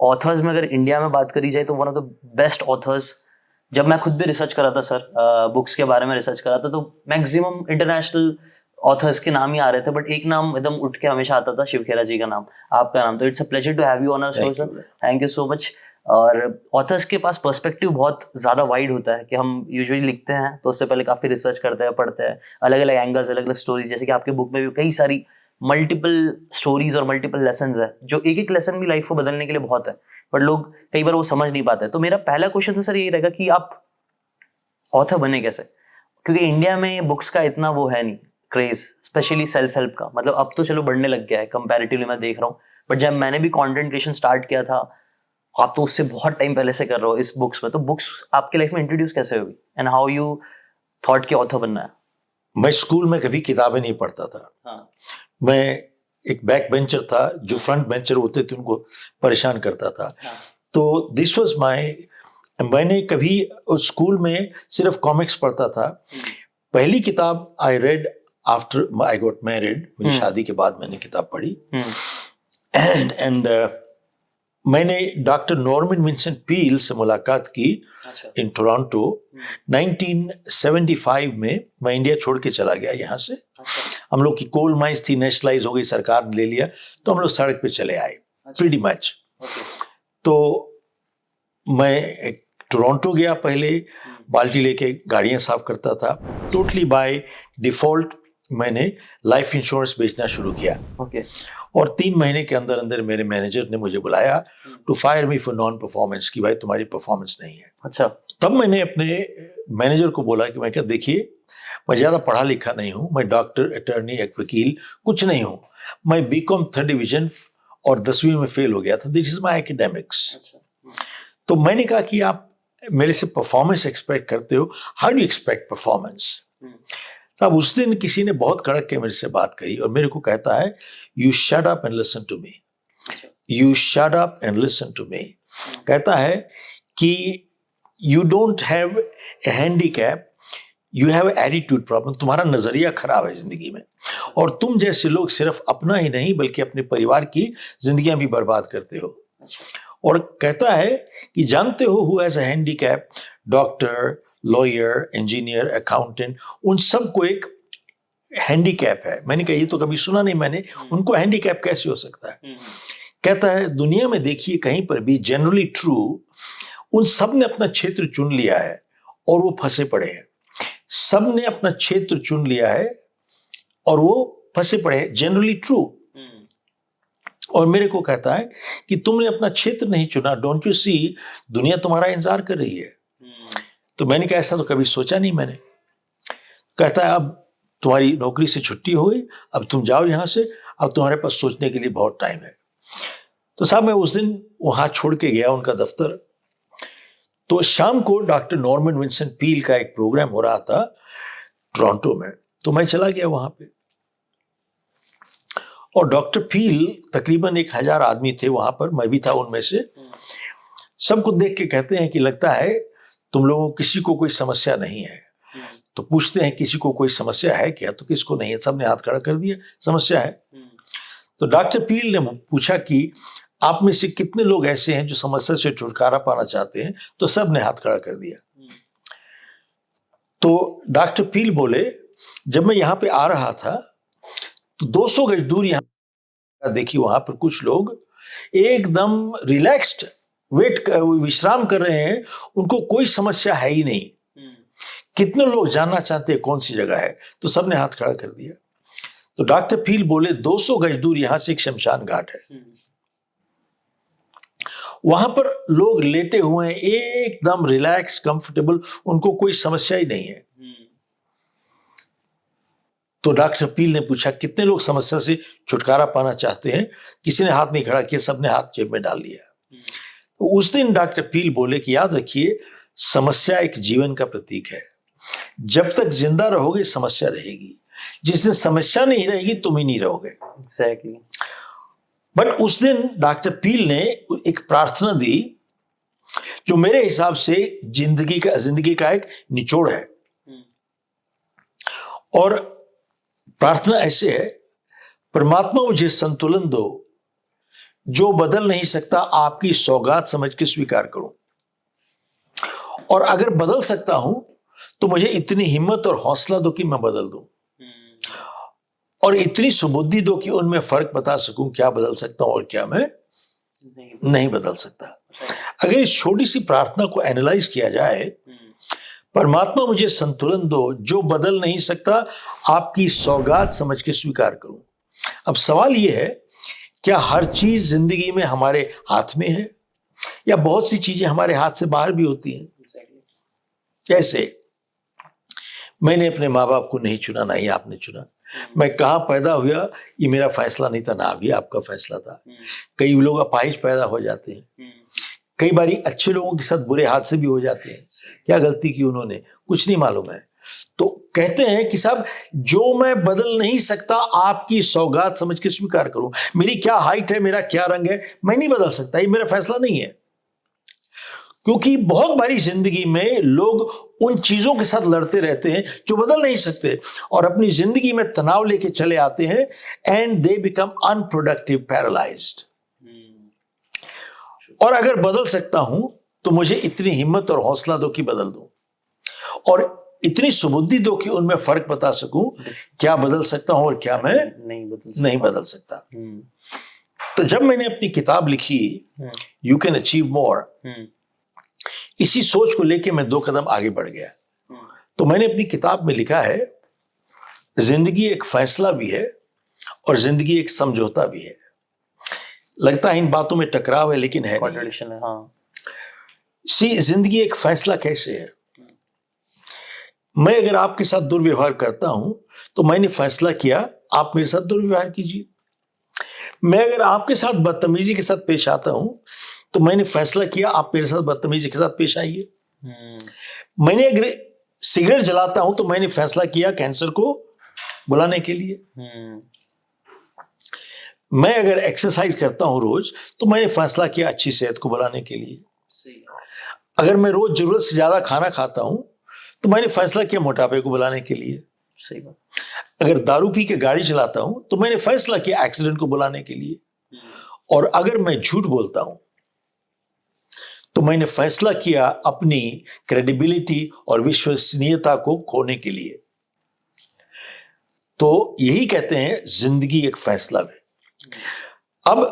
Authors में अगर India में बात करी जाए तो one of the best authors, जब मैं खुद भी रिसर्च कर रहा था सर, बुक्स के बारे में रिसर्च कर रहा था, तो मैक्सिमम इंटरनेशनल ऑथर्स के नाम ही आ रहे थे, बट एक नाम एकदम उठ के हमेशा आता था, शिव खेरा जी का नाम, आपका नाम। तो it's a pleasure to have you on our show sir, thank you so much. और ऑथर्स के पास पर्सपेक्टिव बहुत ज़्यादा वाइड होता है कि हम यूजुअली लिखते हैं तो उससे पहले काफ़ी रिसर्च करते हैं, पढ़ते हैं, अलग अलग एंगल्स, अलग अलग स्टोरीज, जैसे कि आपके बुक में भी कई सारी मल्टीपल स्टोरीज और मल्टीपल लेसन्स है, जो एक एक लेसन भी लाइफ को बदलने के लिए बहुत है, बट लोग कई बार वो समझ नहीं पाते। तो मेरा पहला क्वेश्चन तो सर यही रहेगा कि आप ऑथर बने कैसे, क्योंकि इंडिया में बुक्स का इतना वो है नहीं क्रेज, स्पेशली सेल्फ हेल्प का। मतलब अब तो चलो बढ़ने लग गया है कंपैरेटिवली, मैं देख रहा हूँ, बट जब मैंने भी कंटेंट क्रिएशन स्टार्ट किया था, आप तो उससे बहुत टाइम पहले से कर रहे हो इस बुक्स में, तो बुक्स आपके लाइफ में इंट्रोड्यूस कैसे हुई एंड हाउ यू थॉट कि ऑथर बनना है? मैं स्कूल में कभी किताबें नहीं पढ़ता था। हाँ। मैं एक बैक बेंचर था, जो फ्रंट बेंचर होते थे उनको परेशान करता था। हाँ। तो दिस वाज माय, मैंने कभी स्कूल में सिर्फ कॉमिक्स पढ़ता था। पहली किताब I read after I got married, मेरी शादी के बाद मैंने किताब पढ़ी। एंड मैंने डॉक्टर नॉर्मन विंसेंट पील से मुलाकात की इन टोरंटो 1975 में। मैं इंडिया छोड़ के चला गया यहाँ से। हम लोग की कोल माइंस थी, नेशनलाइज हो गई, सरकार ने ले लिया, तो हम लोग सड़क पे चले आए प्रीटी मच। तो मैं टोरंटो गया, पहले बाल्टी लेके गाड़ियां साफ करता था। टोटली बाय डिफॉल्ट मैंने लाइफ इंश्योरेंस बेचना शुरू किया। और 3 महीने के अंदर अंदर मेरे मैनेजर ने मुझे बुलाया to fire me for non performance, कि भाई तुम्हारी परफॉर्मेंस नहीं है। अच्छा। तब मैंने अपने मैनेजर को बोला कि मैं क्या, देखिए मैं ज़्यादा पढ़ा लिखा नहीं हूँ, मैं डॉक्टर, अटर्नी, एक वकील कुछ नहीं हूँ, मैं बीकॉम 3rd डिवीजन और 10वीं में फेल हो गया था, दिस इज माई एकेडेमिक्स। तो मैंने कहा कि आप मेरे से परफॉर्मेंस एक्सपेक्ट करते हो, हाउ डू एक्सपेक्ट परफॉर्मेंस। तब उस दिन किसी ने बहुत कड़क के मेरे से बात करी और मेरे को कहता है, you shut up and listen to me, you shut up and listen to me. कहता है कि you don't have a handicap, you have attitude problem, तुम्हारा नजरिया खराब है जिंदगी में, और तुम जैसे लोग सिर्फ अपना ही नहीं बल्कि अपने परिवार की जिंदगियां भी बर्बाद करते हो। और कहता है कि जानते हो who has a handicap, doctor, lawyer, engineer, accountant, उन सबको एक हैंडीकैप है। मैंने कहा ये तो कभी सुना नहीं मैंने, उनको हैंडीकैप कैसे हो सकता है। कहता है दुनिया में देखिए कहीं पर भी, जनरली ट्रू, उन सब ने अपना क्षेत्र चुन लिया है और वो फंसे पड़े हैं। सब ने अपना क्षेत्र चुन लिया है और वो फंसे पड़े हैं, जनरली ट्रू। और मेरे को कहता है कि तुमने अपना क्षेत्र नहीं चुना, डोंट यू सी, दुनिया तुम्हारा इंतजार कर रही है। तो मैंने कहा ऐसा तो कभी सोचा नहीं मैंने। कहता है अब तुम्हारी नौकरी से छुट्टी हो गई, अब तुम जाओ यहां से, अब तुम्हारे पास सोचने के लिए बहुत टाइम है। तो साहब मैं उस दिन वहां छोड़ के गया उनका दफ्तर। तो शाम को डॉक्टर नॉर्मन विंसेंट पील का एक प्रोग्राम हो रहा था टोरंटो में, तो मैं चला गया वहां पे। और डॉक्टर पील, तकरीबन 1000 आदमी थे वहां पर, मैं भी था उनमें से। सबको देख के कहते हैं कि लगता है तुम लोगों को किसी को कोई समस्या नहीं है। तो पूछते हैं किसी को कोई समस्या है क्या, तो किसको नहीं है, सबने हाथ खड़ा कर दिया, समस्या है। तो डॉक्टर पील ने पूछा कि आप में से कितने लोग ऐसे हैं जो समस्या से छुटकारा पाना चाहते हैं, तो सब ने हाथ खड़ा कर दिया। तो डॉक्टर पील बोले, जब मैं यहां पे आ रहा था तो 200 गज दूर यहां देखी, वहां पर कुछ लोग एकदम रिलैक्स्ड विश्राम कर रहे हैं, उनको कोई समस्या है ही नहीं। कितने लोग जानना चाहते हैं कौन सी जगह है, तो सबने हाथ खड़ा कर दिया। तो डॉक्टर पील बोले 200 गज दूर यहां से एक शमशान घाट है, वहां पर लोग लेटे हुए हैं एकदम रिलैक्स, कंफर्टेबल, उनको कोई समस्या ही नहीं है। तो डॉक्टर पील ने पूछा कितने लोग समस्या से छुटकारा पाना चाहते हैं, किसी ने हाथ नहीं खड़ा किया, सबने हाथ जेब में डाल दिया। तो उस दिन डॉक्टर पील बोले कि याद रखिए, समस्या एक जीवन का प्रतीक है, जब तक जिंदा रहोगे समस्या रहेगी, जिस दिन समस्या नहीं रहेगी तुम ही नहीं रहोगे। एग्जैक्टली। बट उस दिन डॉक्टर पील ने एक प्रार्थना दी जो मेरे हिसाब से जिंदगी का एक निचोड़ है। और प्रार्थना ऐसे है, परमात्मा मुझे संतुलन दो जो बदल नहीं सकता आपकी सौगात समझ के स्वीकार करूं, और अगर बदल सकता हूं तो मुझे इतनी हिम्मत और हौसला दो कि मैं बदल दूं, और इतनी सुबुद्धि दो कि उनमें फर्क बता सकूं क्या बदल सकता हूं और क्या मैं नहीं बदल सकता। अगर इस छोटी सी प्रार्थना को एनालाइज किया जाए, परमात्मा मुझे संतुलन दो जो बदल नहीं सकता आपकी सौगात समझ के स्वीकार करूं। अब सवाल यह है, क्या हर चीज जिंदगी में हमारे हाथ में है, या बहुत सी चीजें हमारे हाथ से बाहर भी होती हैं? जैसे मैंने अपने माँ बाप को नहीं चुना, ना ही आपने चुना। मैं कहाँ पैदा हुआ ये मेरा फैसला नहीं था, ना भी आपका फैसला था। कई लोग अपाहिज पैदा हो जाते हैं, कई बारी अच्छे लोगों के साथ बुरे हादसे भी हो जाते हैं। क्या गलती की उन्होंने, कुछ नहीं मालूम है। तो कहते हैं कि साहब जो मैं बदल नहीं सकता आपकी सौगात समझ के स्वीकार करूं। मेरी क्या हाइट है, मेरा क्या रंग है, मैं नहीं बदल सकता, ये मेरा फैसला नहीं है। क्योंकि बहुत बारी जिंदगी में लोग उन चीजों के साथ लड़ते रहते हैं जो बदल नहीं सकते, और अपनी जिंदगी में तनाव लेके चले आते हैं, and they become unproductive, paralysed. और अगर बदल सकता हूं तो मुझे इतनी हिम्मत और हौसला दो कि बदल दूं, और इतनी सुबुद्धि दो कि उनमें फर्क बता सकूं क्या बदल सकता हूं और क्या मैं नहीं बदल सकता। तो जब मैंने अपनी किताब लिखी यू कैन अचीव मोर, इसी सोच को लेके मैं 2 कदम आगे बढ़ गया। तो मैंने अपनी किताब में लिखा है, जिंदगी एक फैसला भी है और जिंदगी एक समझौता भी है। लगता है इन बातों में टकराव है, लेकिन है नहीं। हाँ। जिंदगी एक फैसला कैसे है? मैं अगर आपके साथ दुर्व्यवहार करता हूं तो मैंने फैसला किया आप मेरे साथ दुर्व्यवहार कीजिए। मैं अगर आपके साथ बदतमीजी के साथ पेश आता हूं तो मैंने फैसला किया आप मेरे साथ बदतमीजी के साथ पेश आइए। मैंने अगर सिगरेट जलाता हूं तो मैंने फैसला किया कैंसर को बुलाने के लिए। मैं अगर एक्सरसाइज करता हूं रोज तो मैंने फैसला किया अच्छी सेहत को बुलाने के लिए। अगर मैं रोज जरूरत से ज्यादा खाना खाता हूं तो मैंने फैसला किया मोटापे को बुलाने के लिए। सही बात। अगर दारू पी के गाड़ी चलाता हूं तो मैंने फैसला किया एक्सीडेंट को बुलाने के लिए। और अगर मैं झूठ बोलता हूं तो मैंने फैसला किया अपनी क्रेडिबिलिटी और विश्वसनीयता को खोने के लिए। तो यही कहते हैं जिंदगी एक फैसला है। अब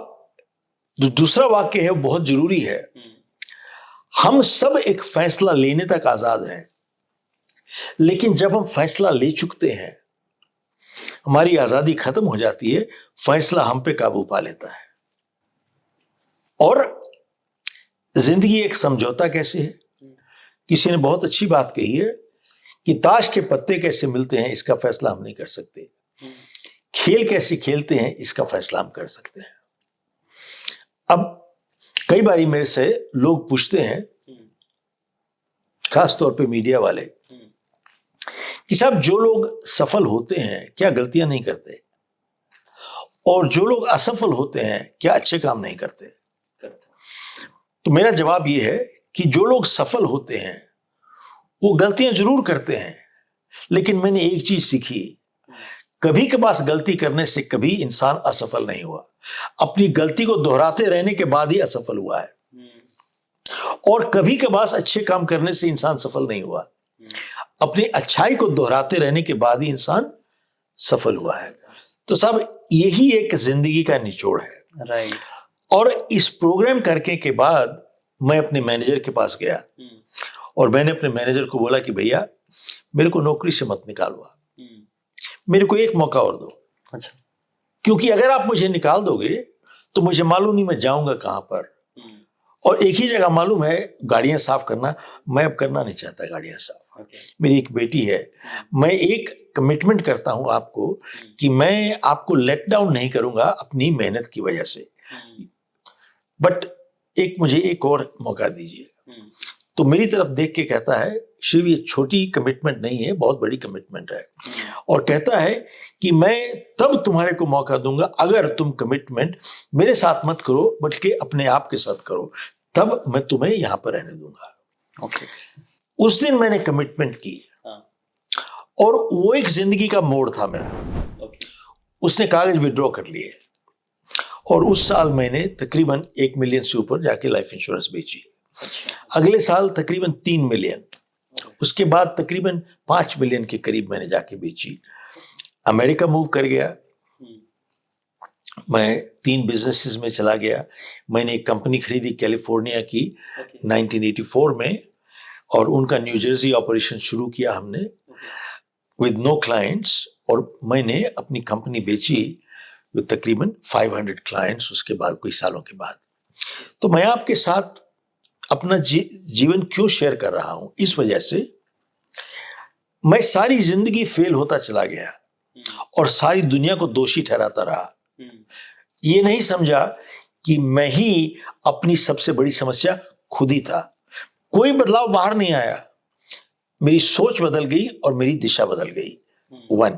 जो दूसरा वाक्य है वो बहुत जरूरी है। हम सब एक फैसला लेने तक आजाद हैं, लेकिन जब हम फैसला ले चुकते हैं हमारी आजादी खत्म हो जाती है, फैसला हम पे काबू पा लेता है। और जिंदगी एक समझौता कैसे है? किसी ने बहुत अच्छी बात कही है कि ताश के पत्ते कैसे मिलते हैं इसका फैसला हम नहीं कर सकते, खेल कैसे खेलते हैं इसका फैसला हम कर सकते हैं। अब कई बारी मेरे से लोग पूछते हैं, खास तौर पे मीडिया वाले, कि साहब जो लोग सफल होते हैं क्या गलतियां नहीं करते, और जो लोग असफल होते हैं क्या अच्छे काम नहीं करते? तो मेरा जवाब यह है कि जो लोग सफल होते हैं वो गलतियां जरूर करते हैं, लेकिन मैंने एक चीज सीखी, कभी कभार गलती करने से कभी इंसान असफल नहीं हुआ। अपनी गलती को दोहराते रहने के बाद ही असफल हुआ है। और कभी कभार अच्छे काम करने से इंसान सफल नहीं हुआ, अपनी अच्छाई को दोहराते रहने के बाद ही इंसान सफल हुआ है। तो साहब यही एक जिंदगी का निचोड़ है। राइट। और इस प्रोग्राम करके के बाद मैं अपने मैनेजर के पास गया और मैंने अपने मैनेजर को बोला कि भैया मेरे को नौकरी से मत निकालवा, मेरे को एक मौका और दो। अच्छा। क्योंकि अगर आप मुझे निकाल दोगे तो मुझे मालूम नहीं मैं जाऊंगा कहां पर, और एक ही जगह मालूम है गाड़ियां साफ करना, मैं अब करना नहीं चाहता गाड़ियां साफ। मेरी एक बेटी है, मैं एक कमिटमेंट करता हूं आपको कि मैं आपको लेट डाउन नहीं करूंगा अपनी मेहनत की वजह से, बट मुझे एक और मौका दीजिए। तो मेरी तरफ देख के कहता है शिव ये छोटी कमिटमेंट नहीं है, बहुत बड़ी कमिटमेंट है, और कहता है कि मैं तब तुम्हारे को मौका दूंगा अगर तुम कमिटमेंट मेरे साथ मत करो बल्कि अपने आप के साथ करो, तब मैं तुम्हें यहां पर रहने दूंगा। ओके। उस दिन मैंने कमिटमेंट की और वो एक जिंदगी का मोड़ था मेरा। उसने कागज विड्रॉ कर लिए और उस साल मैंने तकरीबन 1 मिलियन से ऊपर जाके लाइफ इंश्योरेंस बेची। अच्छा। अगले साल तकरीबन 3 मिलियन, उसके बाद तकरीबन 5 मिलियन के करीब मैंने जाके बेची। अमेरिका मूव कर गया, मैं 3 बिजनेसेस में चला गया। मैंने एक कंपनी खरीदी कैलिफोर्निया की 1984 में, और उनका न्यू जर्सी ऑपरेशन शुरू किया हमने विद नो क्लाइंट्स, और मैंने अपनी कंपनी बेची विद तकरीबन 500 क्लाइंट्स उसके बाद, कुछ सालों के बाद। तो मैं आपके साथ अपना जीवन क्यों शेयर कर रहा हूं? इस वजह से मैं सारी जिंदगी फेल होता चला गया और सारी दुनिया को दोषी ठहराता रहा। ये नहीं समझा कि मैं ही अपनी सबसे बड़ी समस्या खुद ही था। कोई बदलाव बाहर नहीं आया, मेरी सोच बदल गई और मेरी दिशा बदल गई। 1,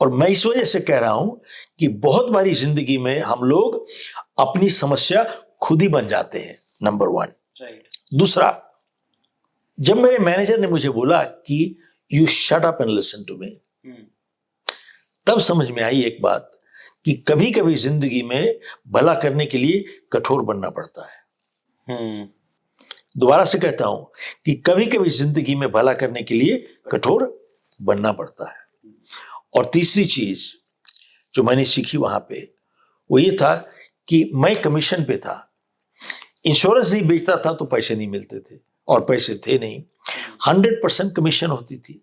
और मैं इस वजह से कह रहा हूं कि बहुत बारी जिंदगी में हम लोग अपनी समस्या खुद ही बन जाते हैं, नंबर 1। दूसरा, जब मेरे मैनेजर ने मुझे बोला कि you shut up and listen to me, तब समझ में आई एक बात कि कभी कभी जिंदगी में भला करने के लिए कठोर बनना पड़ता है। दोबारा से कहता हूं कि कभी कभी जिंदगी में भला करने के लिए कठोर बनना पड़ता है। और तीसरी चीज जो मैंने सीखी वहां पे, वो ये था कि मैं कमीशन पे था। इंश्योरेंस नहीं बेचता था तो पैसे नहीं मिलते थे, और पैसे थे नहीं। 100% कमीशन होती थी।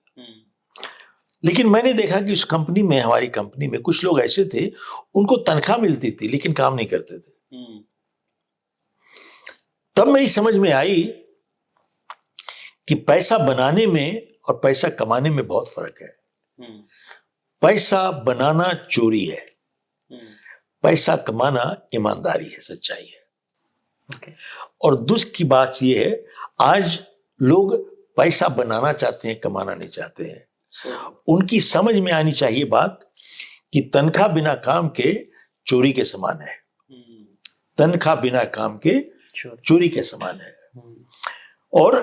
लेकिन मैंने देखा कि उस कंपनी में, हमारी कंपनी में कुछ लोग ऐसे थे, उनको तनख्वाह मिलती थी लेकिन काम नहीं करते थे। तब मेरी समझ में आई कि पैसा बनाने में और पैसा कमाने में बहुत फर्क है। पैसा बनाना चोरी है, पैसा कमाना ईमानदारी है, सच्चाई है। और दुख की बात यह है, आज लोग पैसा बनाना चाहते हैं, कमाना नहीं चाहते हैं। उनकी समझ में आनी चाहिए बात कि तनख्वाह बिना काम के चोरी के समान है। तनख्वाह बिना काम के चोरी के समान है। और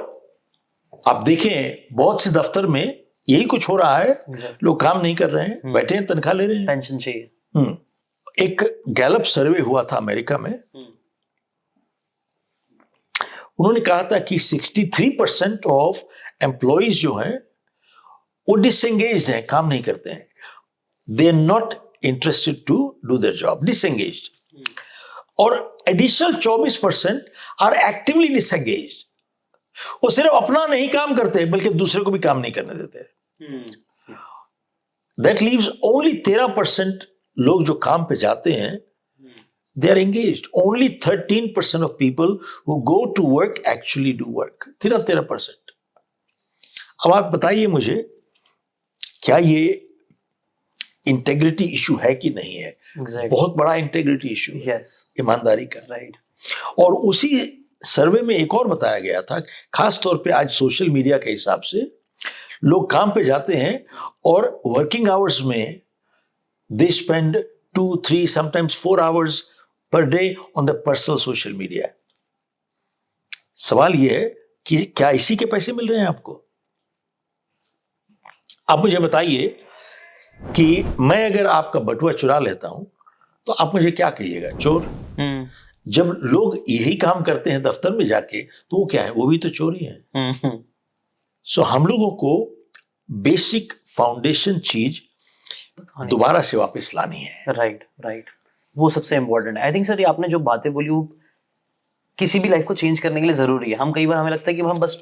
आप देखें, बहुत से दफ्तर में यही कुछ हो रहा है। लोग काम नहीं कर रहे हैं, बैठे हैं, तनख्वाह ले रहे हैं, पेंशन चाहिए। एक गैलप सर्वे हुआ था अमेरिका में। उन्होंने कहा था कि 63% ऑफ एम्प्लॉइज जो हैं वो डिसएंगेज्ड हैं, काम नहीं करते हैं। They are not interested to do their job, disengaged. और एडिशनल 24% आर एक्टिवली डिसएंगेज्ड। वो सिर्फ अपना नहीं काम करते बल्कि दूसरे को भी काम नहीं करने देते। दैट लीव्स ओनली 13% लोग जो काम पे जाते हैं, they are engaged. Only 13% of people who go to work actually do work. 13%। अब आप बताइए मुझे, क्या ये इंटेग्रिटी इशू है कि नहीं है? बहुत बड़ा इंटेग्रिटी इशू है, ईमानदारी का। और उसी सर्वे में एक और बताया गया था, खास तौर पे आज सोशल मीडिया के हिसाब से लोग काम पे जाते हैं और वर्किंग आवर्स में they spend 2, 3, sometimes 4 hours per day on the personal social media। सवाल यह है कि क्या इसी के पैसे मिल रहे हैं आपको? आप मुझे बताइए कि मैं अगर आपका बटुआ चुरा लेता हूं तो आप मुझे क्या कहिएगा? चोर। जब लोग यही काम करते हैं दफ्तर में जाके, तो वो क्या है? वो भी तो चोरी है। सो हम लोगों को बेसिक फाउंडेशन चीज दोबारा से वापस लानी है। राइट। वो सबसे इंपॉर्टेंट है। आई थिंक सर, ये आपने जो बातें बोली वो किसी भी लाइफ को चेंज करने के लिए जरूरी है। हम कई बार हमें लगता है कि हम बस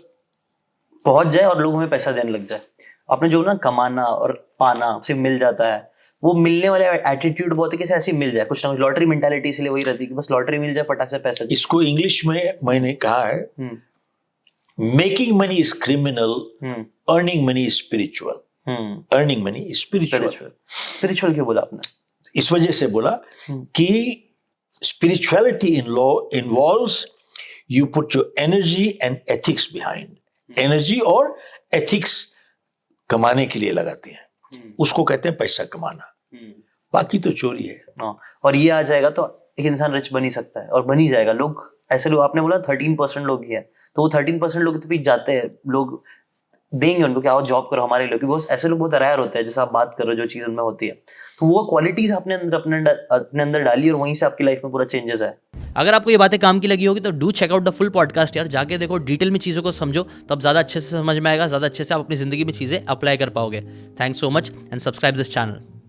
पहुंच जाए और लोग हमें पैसा देने लग जाए। आपने जो ना कमाना और पाना सिर्फ मिल जाता है, वो मिलने वाले एटीट्यूड बहुत है कि ऐसे मिल जाए, कुछ ना कुछ लॉटरी मेंटालिटी इसलिए वही रहती है कि बस लॉटरी मिल जाए, फटाक से पैसा। इसको इंग्लिश में मैंने कहा है, making money is criminal, earning money is spiritual. Earning money is spiritual. Spiritual क्यों बोला आपने? इस वजह से बोला कि spirituality in law involves you put your energy and ethics behind. Energy और एथिक्स कमाने के लिए लगाते हैं, उसको कहते हैं पैसा कमाना। बाकी तो चोरी है। और ये आ जाएगा तो एक इंसान रिच बन ही सकता है, और बन ही जाएगा। लोग ऐसे लोग, आपने बोला 13% लोग ही है, तो वो 13% लोग तो पीछे जाते हैं। लोग देंगे उनको कि आओ जॉब करो हमारे लिए, क्योंकि ऐसे लोग बहुत रेयर होते हैं जैसे आप बात कर रहे हो जो चीज उनमें होती है। तो वो क्वालिटीज आपने अपने अंदर डाली और वहीं से आपकी लाइफ में पूरा चेंजेस है। अगर आपको ये बातें काम की लगी होगी तो do check out the full podcast यार, जाके देखो, डिटेल में चीज़ों को समझो, तब ज़्यादा अच्छे से समझ में आएगा, ज़्यादा अच्छे से आप अपनी ज़िंदगी में चीज़ें अप्लाई कर पाओगे। Thanks so much and subscribe this channel.